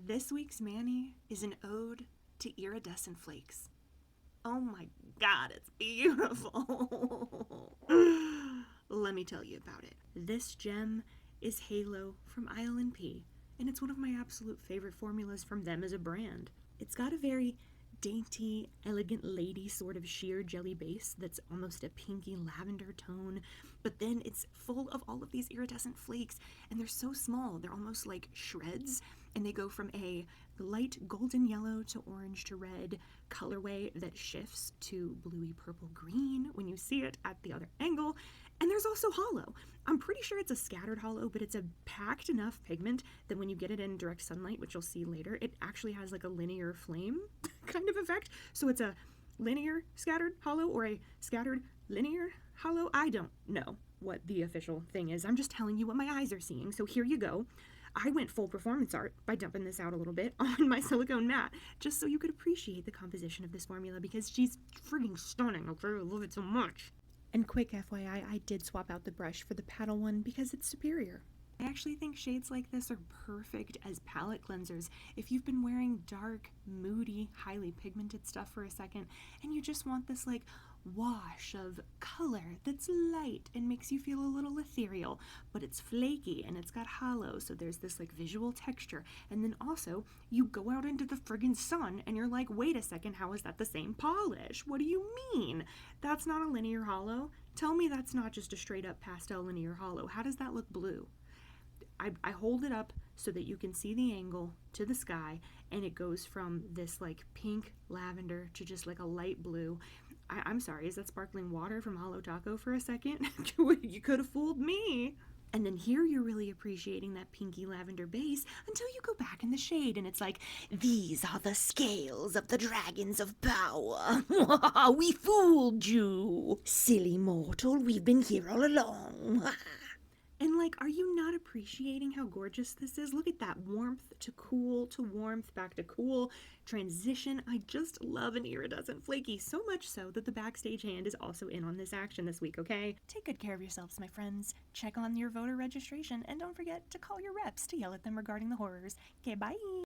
This week's Manny is an ode to iridescent flakes. Oh my god, it's beautiful. Let me tell you about it. This gem is Halo from Isle & P, and it's one of my absolute favorite formulas from them as a brand. It's got a very dainty, elegant lady sort of sheer jelly base that's almost a pinky lavender tone, but then it's full of all of these iridescent flakes, and they're so small, they're almost like shreds, and they go from a light golden yellow to orange to red colorway that shifts to bluey purple green when you see it at the other angle. And there's also hollow. I'm pretty sure it's a scattered hollow, but it's a packed enough pigment that when you get it in direct sunlight, which you'll see later, it actually has like a linear flame kind of effect. So it's a linear scattered hollow or a scattered linear hollow. I don't know what the official thing is. I'm just telling you what my eyes are seeing. So here you go. I went full performance art by dumping this out a little bit on my silicone mat, just so you could appreciate the composition of this formula, because she's friggin' stunning, okay? I love it so much. And quick FYI, I did swap out the brush for the paddle one because it's superior. I actually think shades like this are perfect as palette cleansers if you've been wearing dark, moody, highly pigmented stuff for a second and you just want this like wash of color that's light and makes you feel a little ethereal, but it's flaky and it's got hollow, so there's this like visual texture. And then also you go out into the friggin' sun and you're like, wait a second, how is that the same polish? What do you mean? That's not a linear hollow. Tell me that's not just a straight up pastel linear hollow. How does that look blue? I hold it up so that you can see the angle to the sky, and it goes from this like pink lavender to just like a light blue. I'm sorry, is that sparkling water from Holo Taco for a second? You could have fooled me. And then here you're really appreciating that pinky lavender base until you go back in the shade and it's like, these are the scales of the dragons of power. We fooled you. Silly mortal, we've been here all along. And like, are you not appreciating how gorgeous this is? Look at that warmth to cool to warmth back to cool transition. I just love an iridescent flaky, so much so that the backstage hand is also in on this action this week, okay? Take good care of yourselves, my friends. Check on your voter registration and don't forget to call your reps to yell at them regarding the horrors. Okay, bye!